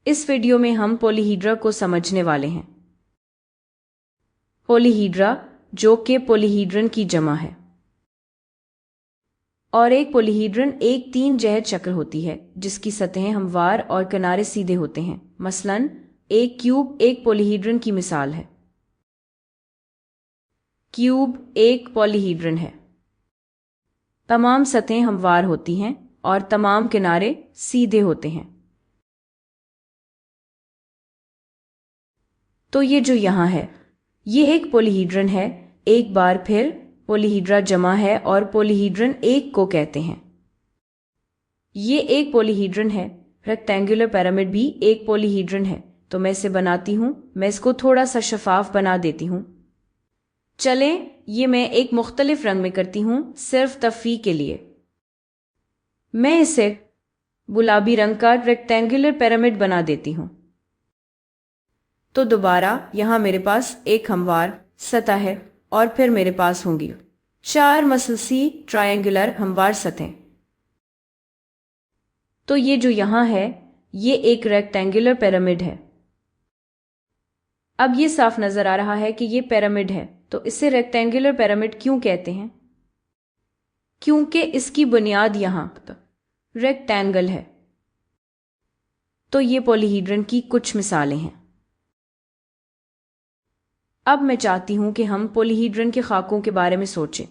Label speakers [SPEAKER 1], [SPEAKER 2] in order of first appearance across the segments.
[SPEAKER 1] इस वीडियो में हम पॉलीहीड्रा को समझने वाले हैं। पॉलीहीड्रा जो कि पॉलीहीड्रन की जमा है, और एक पॉलीहीड्रन एक 3 जहर चक्र होती है जिसकी सतहें हमवार और किनारे सीधे होते हैं। मसलन एक क्यूब एक पॉलीहीड्रन की मिसाल है। क्यूब एक पॉलीहीड्रन है। तमाम सतहें हमवार होती हैं और तमाम किनारे सीधे होते हैं। तो ये जो यहाँ है ये एक पॉलीहीड्रन है। एक बार फिर पॉलीहीड्रा जमा है और पॉलीहीड्रन एक को कहते हैं। ये एक पॉलीहीड्रन है। रेक्टेंगुलर पिरामिड भी एक पॉलीहीड्रन है। तो मैं इसे बनाती हूँ। मैं इसको थोड़ा सा शफाफ बना देती हूँ। चलें, ये मैं एक मुख्तलिफ रंग में करती हूँ सिर्फ तफरी के लिए। मैं इसे गुलाबी रंग का रेक्टेंगुलर पिरामिड बना देती हूँ। तो दोबारा यहाँ मेरे पास एक हमवार सतह है और फिर मेरे पास होंगी 4 मसलसी ट्रायंगुलर हमवार सतहें। तो ये जो यहाँ है ये एक रेक्टेंगुलर पिरामिड है। अब ये साफ नजर आ रहा है कि ये पिरामिड है। तो इसे रेक्टेंगुलर पिरामिड क्यों कहते हैं? क्योंकि इसकी बुनियाद यहाँ रेक्टेंगल है। तो ये पॉलीहीड्रन की कुछ मिसालें हैं। अब मैं चाहती हूं कि हम पॉलीहीड्रन के खाकों के बारे में सोचें,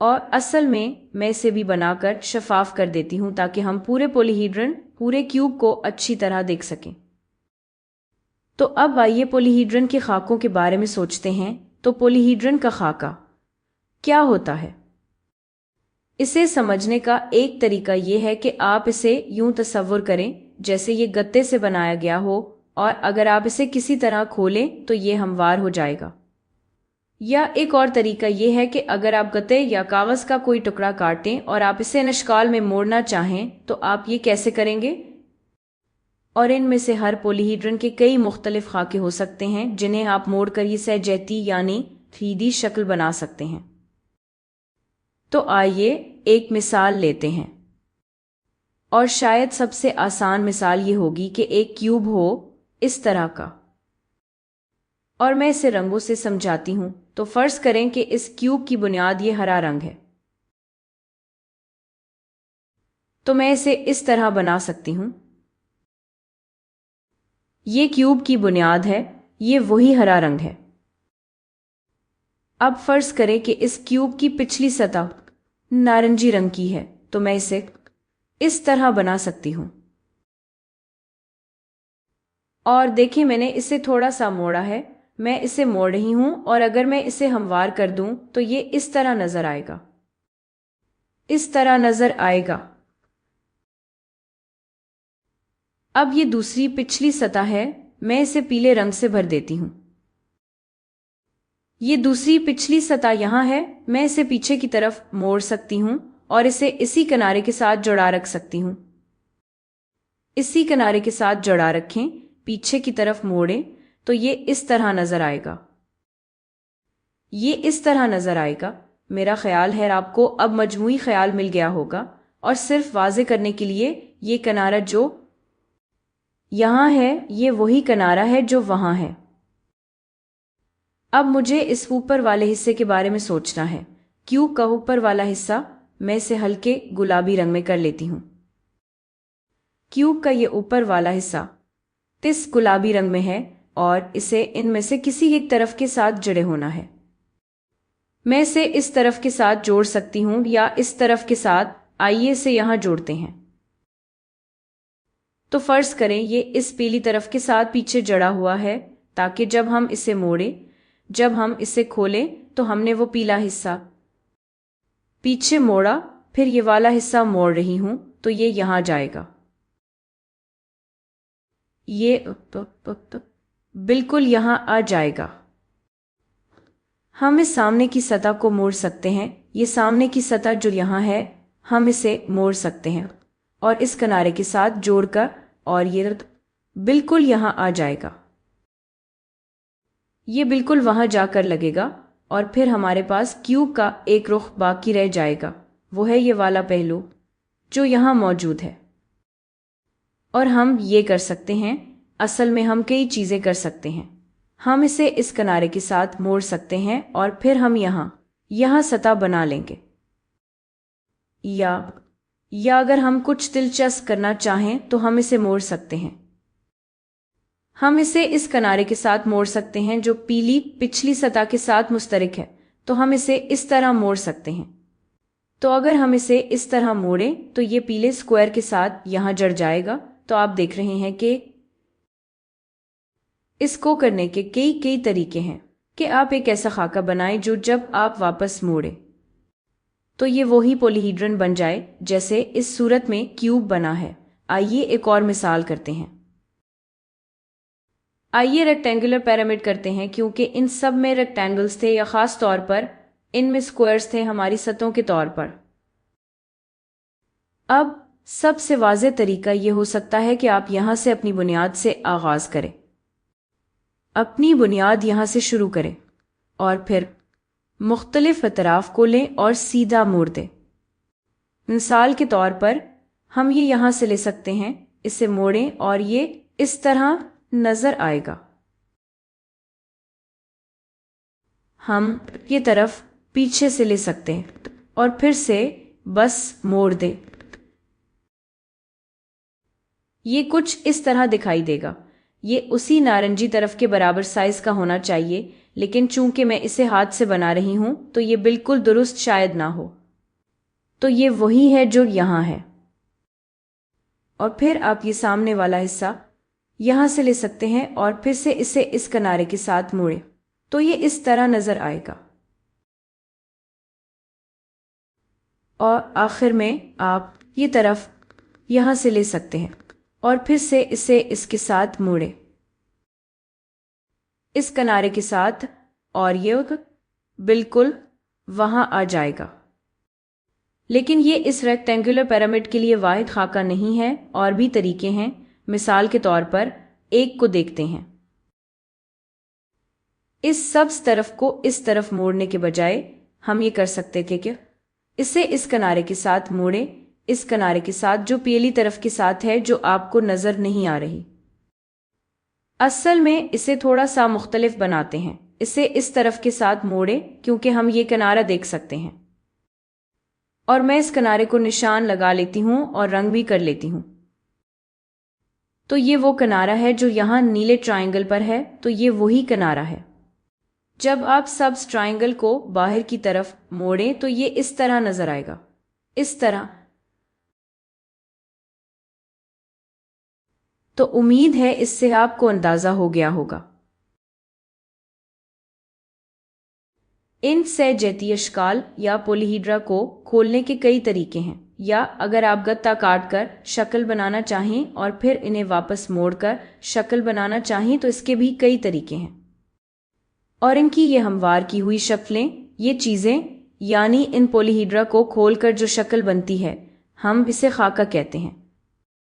[SPEAKER 1] और असल में मैं इसे भी बनाकर शफाफ कर देती हूं ताकि हम पूरे पॉलीहीड्रन, पूरे क्यूब को अच्छी तरह देख सकें। तो अब आइए पॉलीहीड्रन के खाकों के बारे में सोचते हैं। तो पॉलीहीड्रन का खाका क्या होता है? इसे समझने का एक तरीका यह है कि आप इसे यूं तसव्वुर करें जैसे ये गत्ते से बनाया गया हो, और अगर आप इसे किसी तरह खोलें तो ये हमवार हो जाएगा। या एक और तरीका यह है कि अगर आप गत्ते या कागज का कोई टुकड़ा काटें और आप इसे नशकाल में मोड़ना चाहें तो आप ये कैसे करेंगे? और इनमें से हर पॉलीहीड्रन के कई मुख्तलिफ खाके हो सकते हैं जिन्हें आप मोड़कर ये सहजैती यानी 3D शक्ल बना सकते हैं। तो आइए एक मिसाल लेते हैं, और शायद सबसे आसान मिसाल ये होगी कि एक क्यूब हो इस तरह का, और मैं इसे रंगों से समझाती हूं। तो फर्ज करें कि इस क्यूब की बुनियाद ये हरा रंग है। तो मैं इसे इस तरह बना सकती हूं। ये क्यूब की बुनियाद है, ये वही हरा रंग है। अब फर्ज करें कि इस क्यूब की पिछली सतह नारंगी रंग की है। तो मैं इसे इस तरह बना सकती हूं। और देखें, मैंने इसे थोड़ा सा मोड़ा है। मैं इसे मोड़ रही हूं, और अगर मैं इसे हमवार कर दूं तो ये इस तरह नजर आएगा। इस तरह नजर आएगा। अब ये दूसरी पिछली सतह है। मैं इसे पीले रंग से भर देती हूं। ये दूसरी पिछली सतह यहां है। मैं इसे पीछे की तरफ मोड़ सकती हूं और इसे इसी किनारे के साथ जुड़ा रख सकती हूं। इसी किनारे के साथ जुड़ा रखें, पीछे की तरफ मोड़ें तो ये इस तरह नजर आएगा। ये इस तरह नजर आएगा। मेरा ख्याल है आपको अब मजमूई ख्याल मिल गया होगा। और सिर्फ वाजे करने के लिए, ये किनारा जो यहां है ये वही किनारा है जो वहां है। अब मुझे इस ऊपर वाले हिस्से के बारे में सोचना है। क्यूब का ऊपर वाला हिस्सा मैं इसे हल्के गुलाबी रंग में कर लेती हूं। क्यूब का ये ऊपर वाला हिस्सा इस गुलाबी रंग में है और इसे इनमें से किसी एक तरफ के साथ जुड़े होना है। मैं इसे इस तरफ के साथ जोड़ सकती हूं या इस तरफ के साथ। आइए इसे यहां जोड़ते हैं। तो फर्ज करें ये इस पीली तरफ के साथ पीछे जड़ा हुआ है, ताकि जब हम इसे मोड़ें, जब हम इसे खोलें तो हमने वो पीला हिस्सा पीछे मोड़ा। फिर ये वाला हिस्सा मोड़ रही हूं तो ये यहां जाएगा। ये बिल्कुल यहां आ जाएगा। हम इस सामने की सतह को मोड़ सकते हैं। ये सामने की सतह जो यहां है, हम इसे मोड़ सकते हैं और इस किनारे के साथ जोड़कर, और ये बिल्कुल यहां आ जाएगा। ये बिल्कुल वहां जाकर लगेगा, और फिर हमारे पास क्यूब का एक रुख बाकी रह जाएगा। वो है ये वाला पहलू जो यहां मौजूद है। और हम ये कर सकते हैं, असल में हम कई चीजें कर सकते हैं। हम इसे इस किनारे के साथ मोड़ सकते हैं और फिर हम यहाँ सतह बना लेंगे। या अगर हम कुछ दिलचस्प करना चाहें तो हम इसे मोड़ सकते हैं। हम इसे इस किनारे के साथ मोड़ सकते हैं जो पीली पिछली सतह के साथ मुश्तरक है, तो हम इसे इस तरह मोड़ सकते हैं। तो अगर हम इसे इस तरह मोड़ें तो ये पीले स्क्वायर के साथ यहाँ जड़ जाएगा। तो आप देख रहे हैं कि इसको करने के कई तरीके हैं कि आप एक ऐसा खाका बनाएं जो जब आप वापस मोड़ें तो ये वही पॉलीहीड्रन बन जाए जैसे इस सूरत में क्यूब बना है। आइए एक और मिसाल करते हैं। आइए रेक्टेंगुलर पिरामिड करते हैं, क्योंकि इन सब में रेक्टेंगल्स थे या खास तौर पर इनमें स्क्वायर्स थे हमारी सतहों के तौर पर। अब सबसे वाज़ेह तरीका यह हो सकता है कि आप यहां से अपनी बुनियाद से आगाज करें। अपनी बुनियाद यहां से शुरू करें और फिर मुख्तलिफ अतराफ को लें और सीधा मोड़ दें। मिसाल के तौर पर हम ये यहां से ले सकते हैं, इसे मोड़ें और ये इस तरह नजर आएगा। हम ये तरफ पीछे से ले सकते हैं और फिर से बस मोड़ दें। ये कुछ इस तरह दिखाई देगा। ये उसी नारंगी तरफ के बराबर साइज का होना चाहिए, लेकिन चूंकि मैं इसे हाथ से बना रही हूं तो ये बिल्कुल दुरुस्त शायद ना हो। तो ये वही है जो यहां है। और फिर आप ये सामने वाला हिस्सा यहां से ले सकते हैं और फिर से इसे इस किनारे के साथ मोड़ें तो ये इस तरह नजर आएगा। और आखिर में आप ये तरफ यहां से ले सकते हैं और फिर से इसे इसके साथ मोड़ें इस किनारे के साथ और ये बिल्कुल वहां आ जाएगा। लेकिन ये इस रेक्टेंगुलर पिरामिड के लिए वाहिद खाका नहीं है, और भी तरीके हैं। मिसाल के तौर पर एक को देखते हैं। इस सब्ज तरफ को इस तरफ मोड़ने के बजाय हम ये कर सकते थे कि इसे इस किनारे के साथ मोड़ें, इस किनारे के साथ जो पीली तरफ के साथ है, जो आपको नजर नहीं आ रही। असल में इसे थोड़ा सा मुख्तलिफ बनाते हैं। इसे इस तरफ के साथ मोड़ें क्योंकि हम ये किनारा देख सकते हैं, और मैं इस किनारे को निशान लगा लेती हूं और रंग भी कर लेती हूं। तो ये वो किनारा है जो यहां नीले ट्रायंगल पर है। तो ये वही किनारा है। जब आप सब्ज ट्रायंगल को बाहर की तरफ मोड़ें तो ये इस तरह नजर आएगा, इस तरह। तो उम्मीद है इससे आपको अंदाजा हो गया होगा। इन सैजैती अशकाल या पॉलीहीड्रा को खोलने के कई तरीके हैं, या अगर आप गत्ता काट कर शक्ल बनाना चाहें और फिर इन्हें वापस मोड़कर शक्ल बनाना चाहें तो इसके भी कई तरीके हैं। और इनकी ये हमवार की हुई शक्लें, ये चीज़ें, यानी इन पॉलीहीड्रा को खोलकर जो शक्ल बनती है, हम इसे खाका कहते हैं।